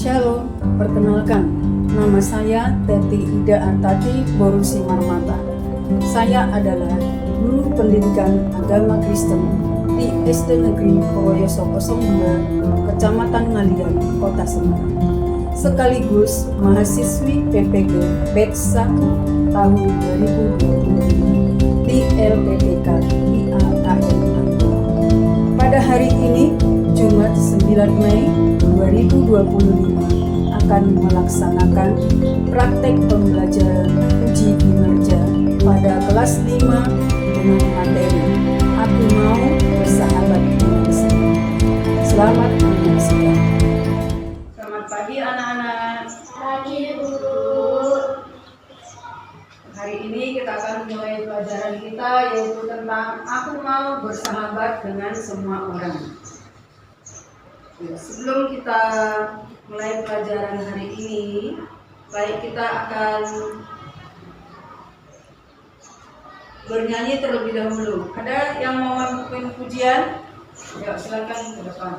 Shalom, perkenalkan, nama saya Teti Ida Artati Borusi Marmata. Saya adalah guru pendidikan agama Kristen di SD Negeri Kowoyoso 02, Kecamatan Ngalian, Kota Semarang. Sekaligus mahasiswi PPG Batch 1 tahun 2025 di LPPK IAKM. Pada hari ini, Jumat 9 Mei 2025 akan melaksanakan praktek pembelajaran uji kinerja pada kelas 5 dengan materi Aku Mau Bersahabat Dengan Saya. Selamat menyaksikan. Selamat pagi anak-anak. Pagi Guru. Hari ini kita akan mulai pelajaran kita, yaitu tentang Aku Mau Bersahabat Dengan Semua Orang. Sebelum kita mulai pelajaran hari ini, baik kita akan bernyanyi terlebih dahulu. Ada yang mau memimpin pujian? Ya, silakan ke depan.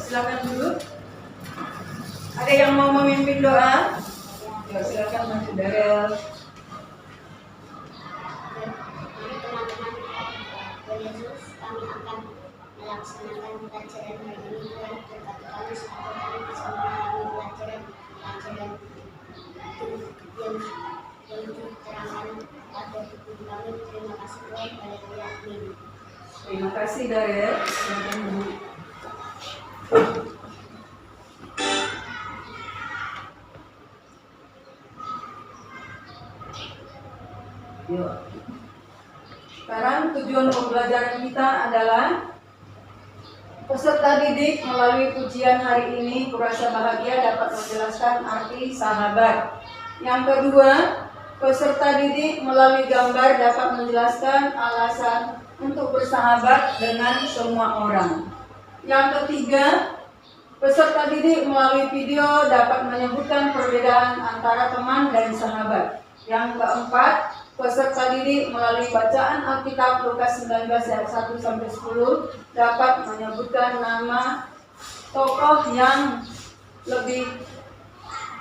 Silakan duduk. Ada yang mau memimpin doa? Ya, silakan maju Darel. Mari teman-teman, Tuhan Yesus, kami akan melaksanakan pelajaran hari ini. Tuhan berkati kami supaya kami bisa memahami pelajaran yang diterangkan pada buku kami. Terima kasih Tuhan. Haleluya. Amin. Terima kasih Darel. Silakan duduk. Yuk. Sekarang tujuan pembelajaran kita adalah peserta didik melalui pujian hari ini kurasa bahagia dapat menjelaskan arti sahabat. Yang kedua, peserta didik melalui gambar dapat menjelaskan alasan untuk bersahabat dengan semua orang. Yang ketiga, peserta didik melalui video dapat menyebutkan perbedaan antara teman dan sahabat. Yang keempat, peserta didik melalui bacaan Alkitab Lukas 19 ayat 1-10 dapat menyebutkan nama tokoh yang lebih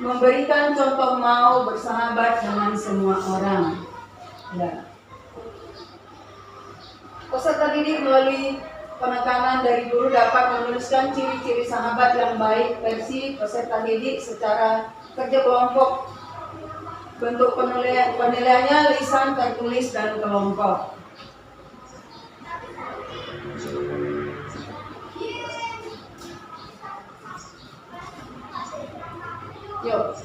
memberikan contoh mau bersahabat dengan semua orang. Ya. Peserta didik melalui penekanan dari guru dapat menuliskan ciri-ciri sahabat yang baik versi peserta didik secara kerja kelompok Bentuk penilaiannya lisan, tertulis, dan kelompok. Yuk,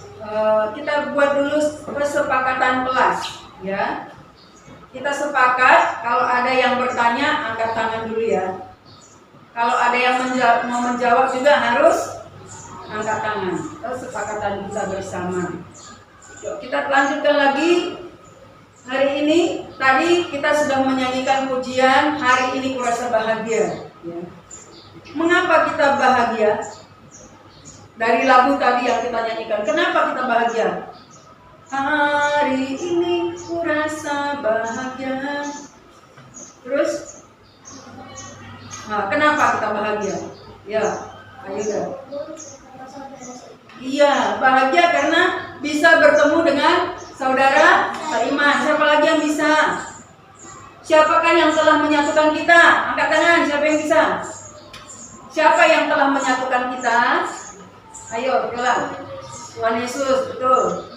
kita buat dulu kesepakatan kelas, ya. Kita sepakat kalau ada yang bertanya angkat tangan dulu ya. Kalau ada yang mau menjawab juga harus angkat tangan. Kesepakatan kita bersama. Yuk, kita lanjutkan lagi. Hari ini tadi kita sudah menyanyikan pujian hari ini kurasa bahagia. Ya. Mengapa kita bahagia? Dari lagu tadi yang kita nyanyikan. Kenapa kita bahagia? Hari ini kurasa bahagia. Terus, nah, kenapa kita bahagia? Ya, ayo dah. Iya, bahagia karena bisa bertemu dengan saudara seiman. Siapa lagi yang bisa? Siapakah yang telah menyatukan kita? Angkat tangan, siapa yang bisa? Siapa yang telah menyatukan kita? Ayo, bilang. Tuhan Yesus, betul.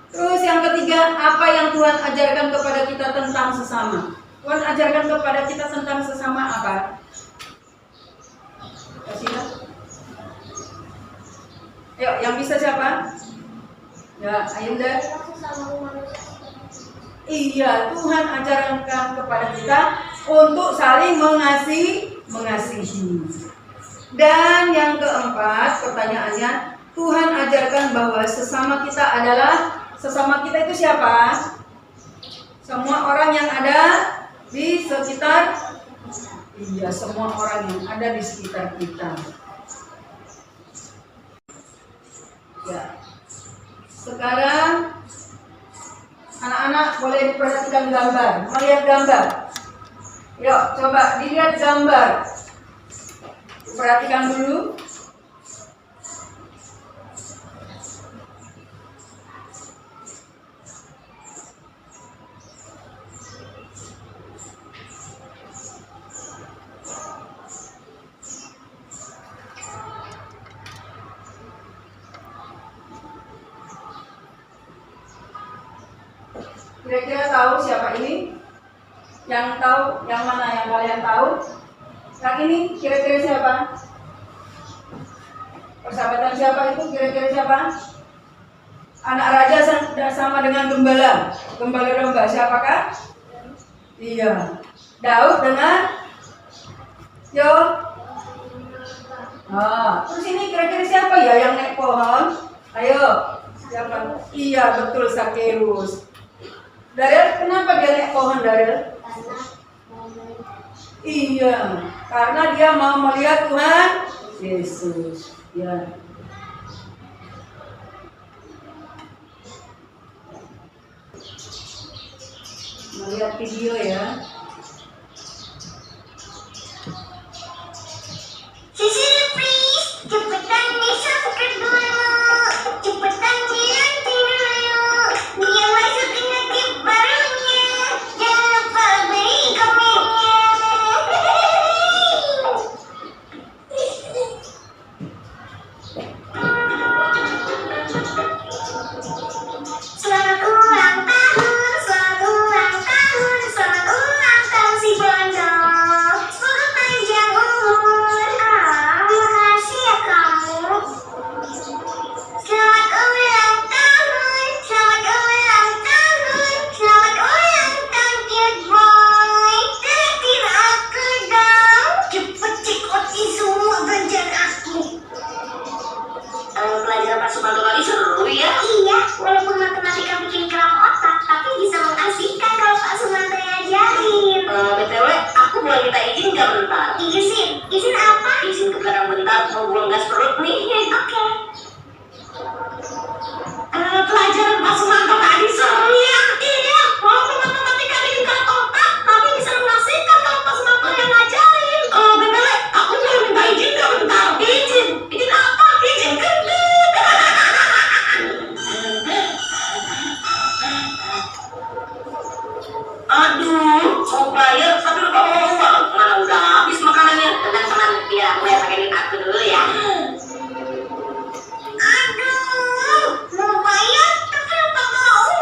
Terus yang ketiga, apa yang Tuhan ajarkan kepada kita tentang sesama? Tuhan ajarkan kepada kita tentang sesama apa? Kasih. Ayo, yang bisa siapa? Ya, Ayunda. Iya, Tuhan ajarkan kepada kita untuk saling mengasihi. Dan yang keempat, pertanyaannya, Tuhan ajarkan bahwa sesama kita itu siapa? Semua orang yang ada di sekitar. Iya, semua orang yang ada di sekitar kita. Ya. Sekarang anak-anak boleh diperhatikan gambar, melihat gambar. Yuk, coba dilihat gambar. Perhatikan dulu. Kira-kira tahu siapa ini? Yang tahu, yang mana yang kalian tahu? Yang ini kira-kira siapa? Persahabatan siapa itu? Kira-kira siapa? Anak raja sama dengan gembala domba. Siapakah? Iya. Daud dengan terus ini kira-kira siapa ya yang naik pohon? Ayo, siapa? Iya, betul, Sakeus. Darel, kenapa dia naik pohon, Darel? Iya, karena dia mau melihat Tuhan Yesus. Ya. Melihat video ya. Sisi, please, cepetan masuk dulu. Cepetan jalan dulu. Dia masukin lagi barunya. Jangan lupa beri komennya. Selamat ulang tahun, selamat ulang tahun, selamat ulang tahun si Bondo. Semoga panjang umur. Makasih ya kamu. Selamat ulang tahun, selamat ulang tahun, selamat ulang tahun Cute Boy. Traktir aku dong. Cepet cekotin semua belanjaan aku. Pelajaran Pak Sumanto tadi seru ya? Iya, walaupun matematika bikin keram otak, tapi bisa mengasihkan kalau Pak Sumanto ngajarin. BTW, aku boleh minta izin nggak bentar? Izin apa? Izin ke belakang bentar, mau buang gas perut nih. Oke. Pelajaran Pak Sumanto tadi seru ya? Iya, walaupun matematika bikin keram otak, tapi bisa mengasihkan kalau Pak Sumanto yang ngajarin. BTW, aku boleh minta izin nggak bentar? Izin apa? Izin gendut. Aduh, mau bayar tapi lupa bawa uang. Mana udah habis makanannya. Teman-teman, biar aku yang pakein aku dulu ya. Aduh, mau bayar tapi lupa bawa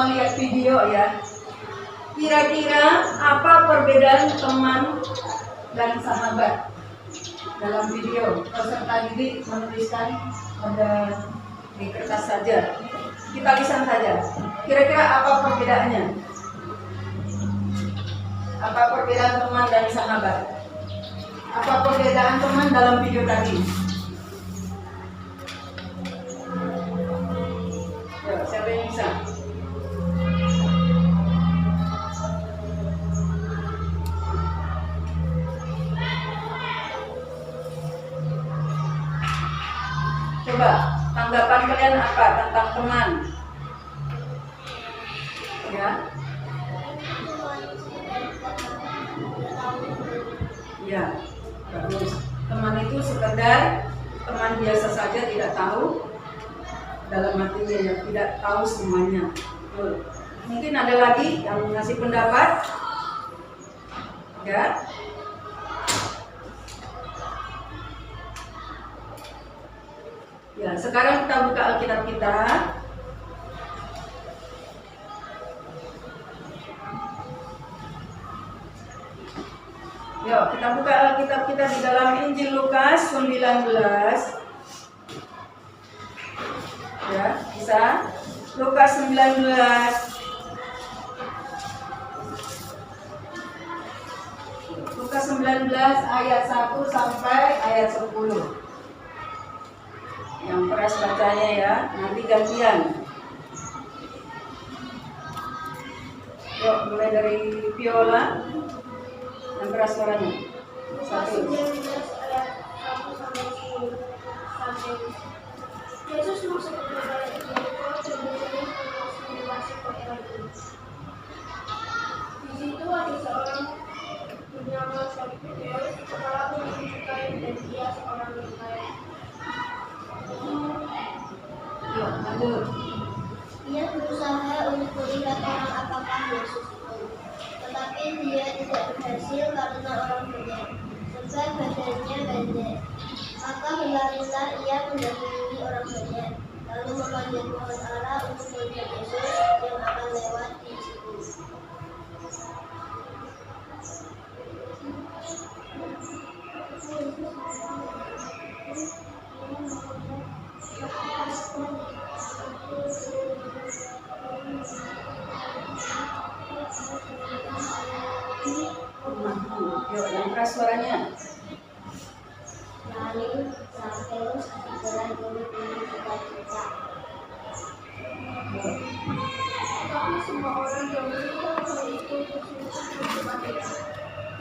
sama-sama lihat video ya. Kira-kira apa perbedaan teman dan sahabat dalam video? Peserta didik menuliskan pada di kertas saja. Kita lisan saja. Kira-kira apa perbedaannya? Apa perbedaan teman dan sahabat? Apa perbedaan teman dalam video tadi? Yo, siapa yang bisa? Coba, tanggapan kalian apa tentang teman? Ya. Ya, bagus. Teman itu sekedar teman biasa saja, tidak tahu dalam hatinya, ya, tidak tahu semuanya. Betul. Mungkin ada lagi yang ngasih pendapat? Ya. Ya, sekarang kita buka Alkitab kita. Yuk, kita buka Alkitab kita di dalam Injil Lukas 19. Ya, bisa? Lukas 19. Lukas 19 ayat 1 sampai ayat 10. Yang keras bacanya ya, nanti gantian. Yuk, mulai dari Viola. Yang keras suaranya. 1. Yesus masuk ke dalam Yeriko sebelum masuk ke Yerusalem. Di situ ada seorang bernama Sakeus, kepala pencukai, dan dia seorang yang kaya. Yuk, lanjut. Dia berusaha untuk melihat orang apakah Yesus itu, tetapi dia tidak berhasil karena orang banyak, sebab badannya pendek. Maka berlarilah ia mendahului orang banyak, lalu memanjat pohon ara untuk melihat Yesus yang akan lewat di situ. Yuk, yang keras suaranya. Lalu Sakeus segera buru-buru berkata, tapi semua orang yang melihat hal itu tersusun kepadanya.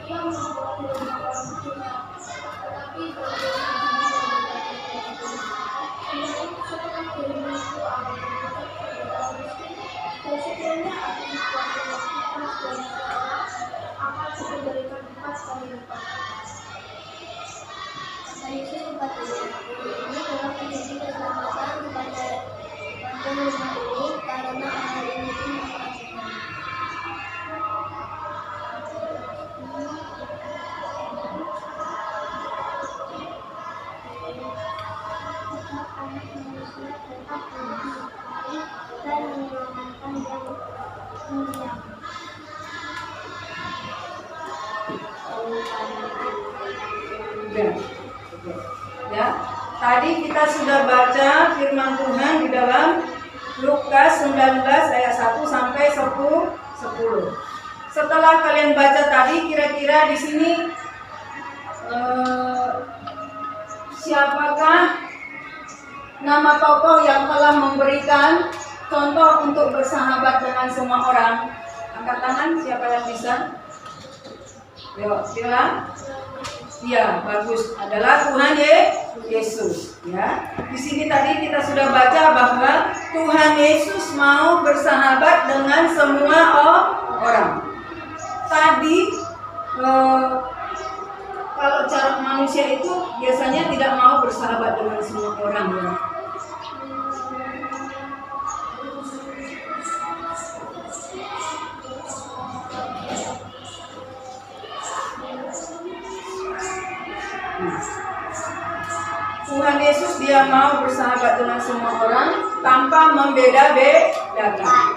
Ia membawa banyak orang banyak, tetapi setelah dirimu itu akan mendekat kepada orang miskin, dan sekiranya akan dikuatkan kipas dari seorang akan diberikan 4 kali lipat. Yesus kepadanya, ini telah terjadi keselamatan kepada rumah ini karena hal ini pun mengasihi. Dan menyelamatkan yang mulia. Ya, tadi kita sudah baca firman Tuhan di dalam Lukas 19 ayat 1 sampai 10. Setelah kalian baca tadi, kira-kira di sini siapakah nama tokoh yang telah memberikan contoh untuk bersahabat dengan semua orang? Angkat tangan, siapa yang bisa? Yuk, silakan. Ya, bagus. Adalah Tuhan Yesus. Ya, di sini tadi kita sudah baca bahwa Tuhan Yesus mau bersahabat dengan semua orang. Tadi kalau cara manusia itu biasanya tidak mau bersahabat dengan semua orang, ya. Tuhan Yesus dia mau bersahabat dengan semua orang tanpa membeda-bedakan.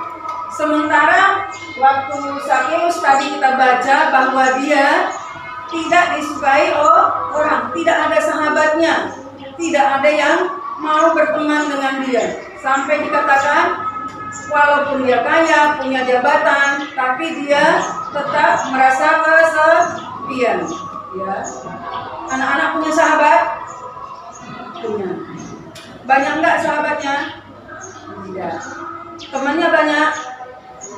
Sementara waktu Sakeus tadi kita baca bahwa dia tidak disukai orang, tidak ada sahabatnya, tidak ada yang mau berteman dengan dia. Sampai dikatakan walaupun dia kaya, punya jabatan, tapi dia tetap merasa kesepian. Ya. Anak-anak punya sahabat? Punya. Banyak enggak sahabatnya? Tidak. Temannya banyak?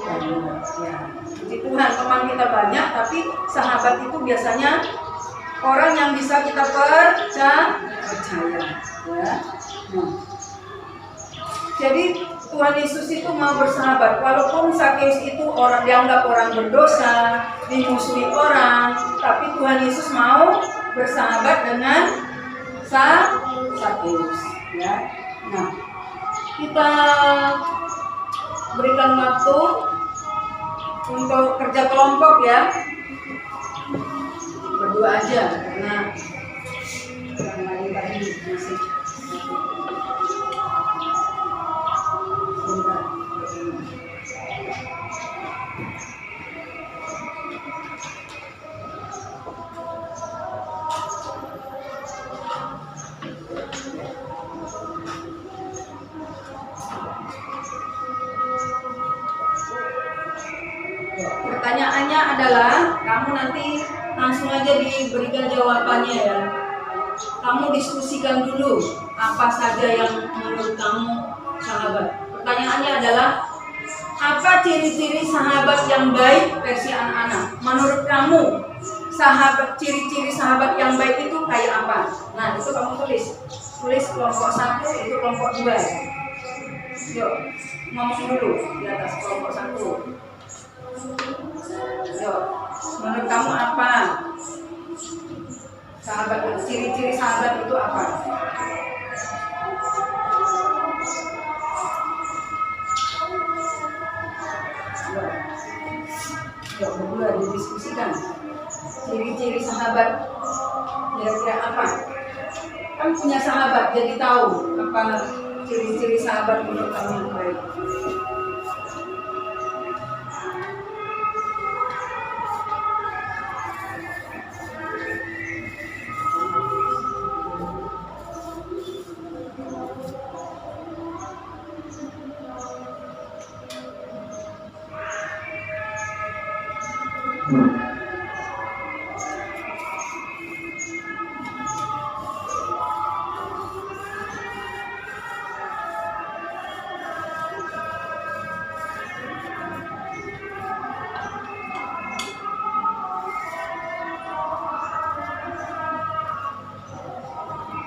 Banyak. Ya. Puji Tuhan, teman kita banyak, tapi sahabat itu biasanya orang yang bisa kita percaya. Ya. Nah. Jadi Tuhan Yesus itu mau bersahabat, walaupun Sakeus itu orang dianggap orang berdosa, dimusuhi orang, tapi Tuhan Yesus mau bersahabat dengan Sakeus. Ya. Nah, kita berikan waktu untuk kerja kelompok ya. Berdua aja karena yang lain tadi masih pertanyaannya adalah kamu nanti langsung aja diberikan jawabannya ya. Kamu diskusikan dulu apa saja yang menurut kamu sahabat. Pertanyaannya adalah apa ciri-ciri sahabat yang baik versi anak-anak? Menurut kamu ciri-ciri sahabat yang baik itu kayak apa? Nah itu kamu tulis kelompok 1, itu kelompok 2. Yuk ngomong dulu di atas kelompok 1. Yuk, menurut kamu apa? Ciri-ciri sahabat itu apa? Yuk, berdua didiskusikan. Ciri-ciri sahabat kira-kira apa? Kan punya sahabat, jadi tahu apa ciri-ciri sahabat menurut kamu yang baik.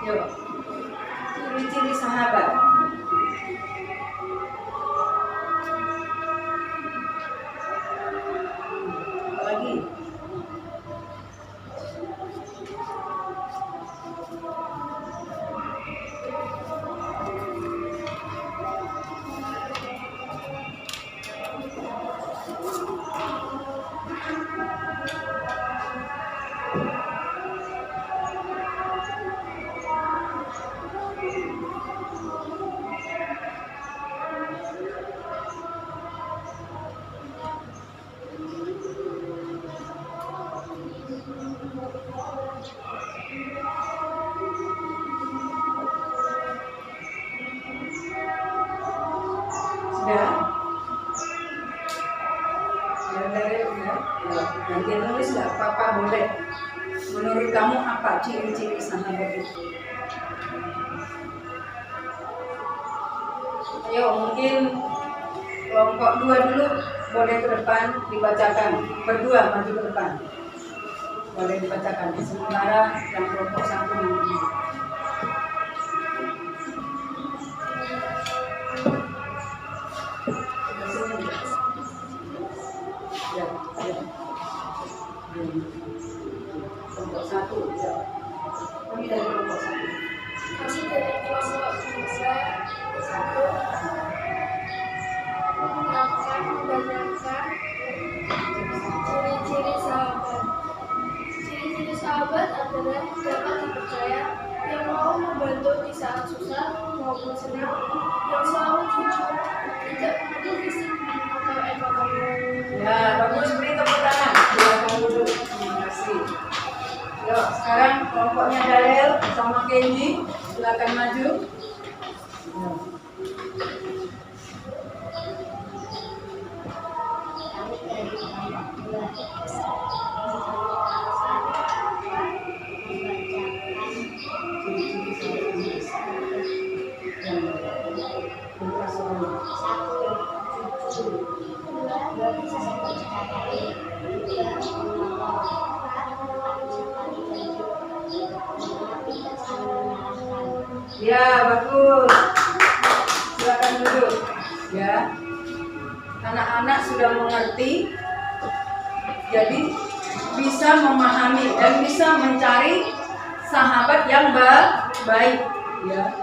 Yuk, ciri-ciri sahabat. Apa lagi? Nanti nulis nggak apa-apa boleh. Menurut kamu apa ciri-ciri sahabat itu? Ayo mungkin kelompok 2 dulu boleh ke depan dibacakan. Berdua maju ke depan. Boleh dibacakan. Sementara yang kelompok 1 ini. Kelompok 1 ya. Kami dari kelompok 1. Kami dari kelompok 1 akan membacakan ciri-ciri sahabat. Ciri-ciri sahabat adalah dapat dipercaya, yang mau membantu di saat susah maupun senang, yang selalu jujur, tidak mengandung isi atau Ya, bagus, beri tepuk tangan. Silakan duduk. Terima kasih. Yuk, sekarang kelompoknya Dalil sama Kenji, silakan maju. Ya, bagus. Silakan duduk. Ya. Anak-anak sudah mengerti, jadi bisa memahami dan bisa mencari sahabat yang baik. Ya.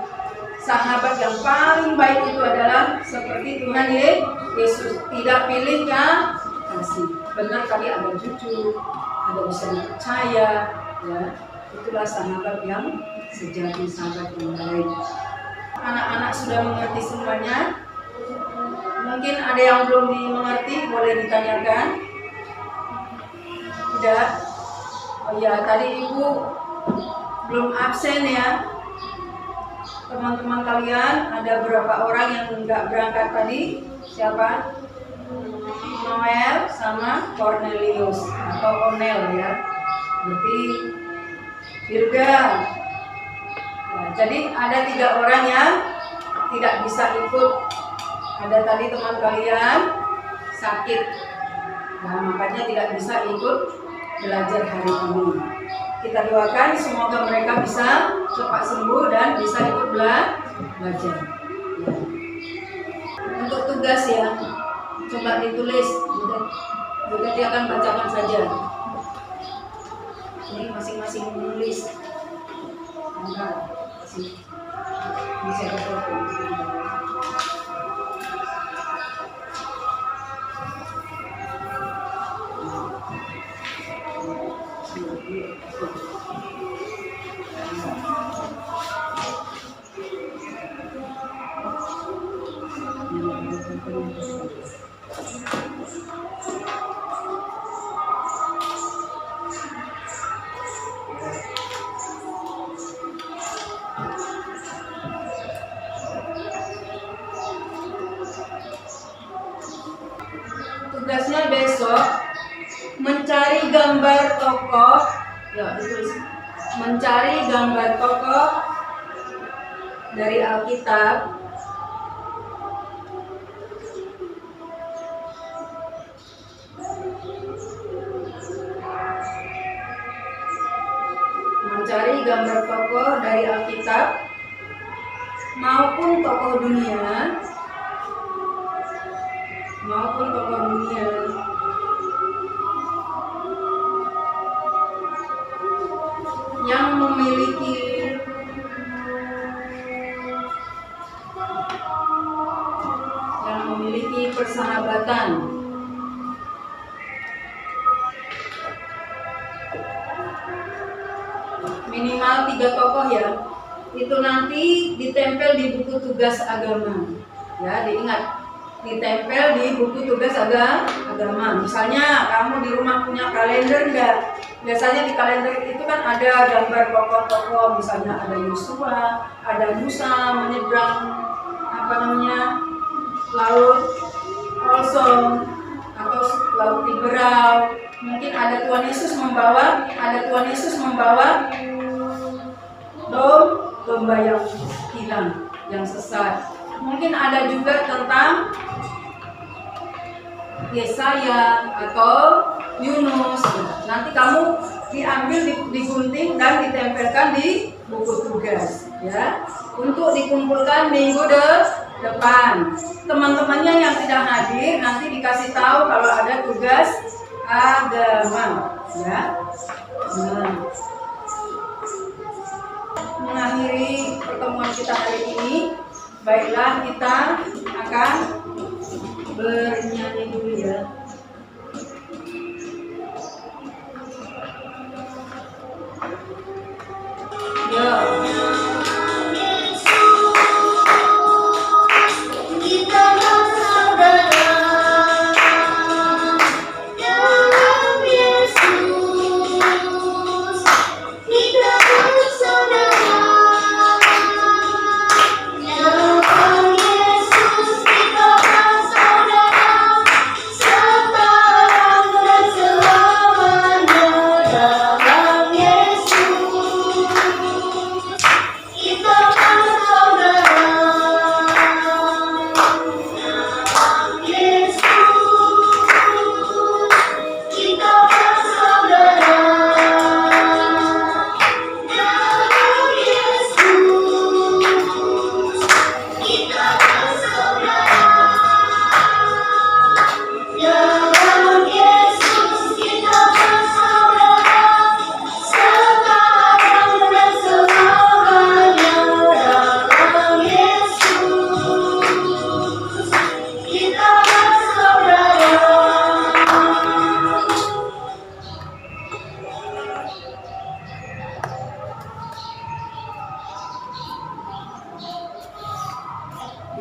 Sahabat yang paling baik itu adalah seperti Tuhan Yesus, tidak pilih kasih. Benar kali ada jujur, ada bisa dipercaya, ya. Itulah sahabat yang sejati, sahabat yang baik. Anak-anak sudah mengerti semuanya. Mungkin ada yang belum dimengerti, boleh ditanyakan. Tidak? Oh ya, tadi Ibu belum absen ya. Teman-teman kalian, ada berapa orang yang nggak berangkat tadi? Siapa? Noel sama Cornelius atau Onel ya. Berarti Virga. Nah, jadi ada 3 orang yang tidak bisa ikut. Ada tadi teman kalian sakit, nah makanya tidak bisa ikut belajar hari ini. Kita doakan semoga mereka bisa cepat sembuh dan bisa ikut belajar. Ya. Untuk tugas ya, coba ditulis. Bukan dia akan bacakan saja. Ini masing-masing menulis. Bisa berfoto. Tugasnya besok mencari gambar tokoh, ya ditulis, mencari gambar tokoh dari Alkitab maupun tokoh dunia yang memiliki persahabatan minimal 3 tokoh ya. Itu nanti ditempel di buku tugas agama. Ya, diingat. Ditempel di buku tugas agama. Misalnya kamu di rumah punya kalender enggak? Biasanya di kalender itu kan ada gambar tokoh-tokoh, misalnya ada Yosua, ada Musa menyeberang laut Olson atau laut Tiberau. Mungkin ada Tuhan Yesus membawa domba yang hilang, yang sesat. Mungkin ada juga tentang Yesaya atau Yunus. Nanti kamu diambil, digunting dan ditempelkan di buku tugas ya, untuk dikumpulkan minggu depan. Teman-temannya yang tidak hadir nanti dikasih tahu kalau ada tugas agama ya. Mengakhiri pertemuan kita hari ini, baiklah kita akan bernyanyi dulu ya.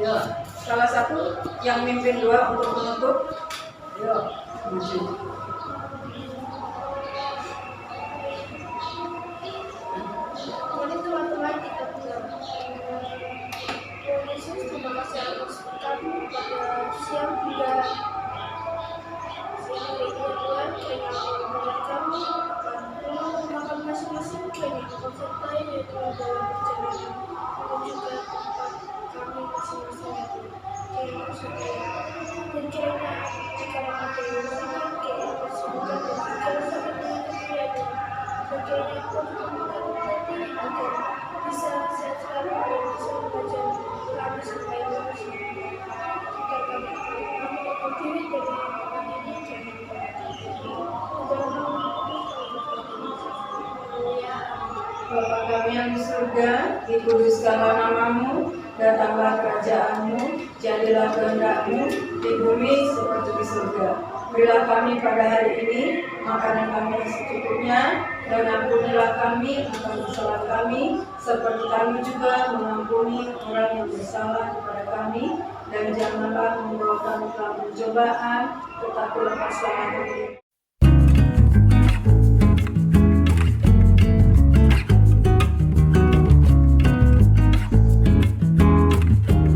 Salah satu yang mimpin doa untuk menutup. Ayo, maju. Mari teman-teman kita pulang. Tuhan Yesus, terima kasih atas kami pada siang hingga siang hari ini Tuhan. Kiranya Engkau memberkati kami akan pulang ke makan masing-masing. Kiranya Engkau sertai ya Tuhan dalam perjalanan menuju ke tempat kami masing-masing ya Tuhan. Kiranya Engkau sertai dan kiranya jika ada yang sakit, kiranya Engkau sembuhkan dan jika ada sakit penyakit ya Tuhan. Dan kiranya Engkau juga memberkati agar bisa sehat selalu dan bisa membaca kami sampai lulus. Jika kami akan diri dari orang ini jangan dalam nama Haleluya. Bapa kami yang di surga, dikuduskanlah namamu, datanglah kerajaanmu, jadilah kehendak-mu di bumi seperti di surga. Berilah kami pada hari ini makanan kami yang secukupnya, dan ampunilah kami akan kesalahan kami, seperti kami juga mengampuni orang yang bersalah kepada kami, dan janganlah membawa kami dalam pencobaan, tetapi lepaskanlah kami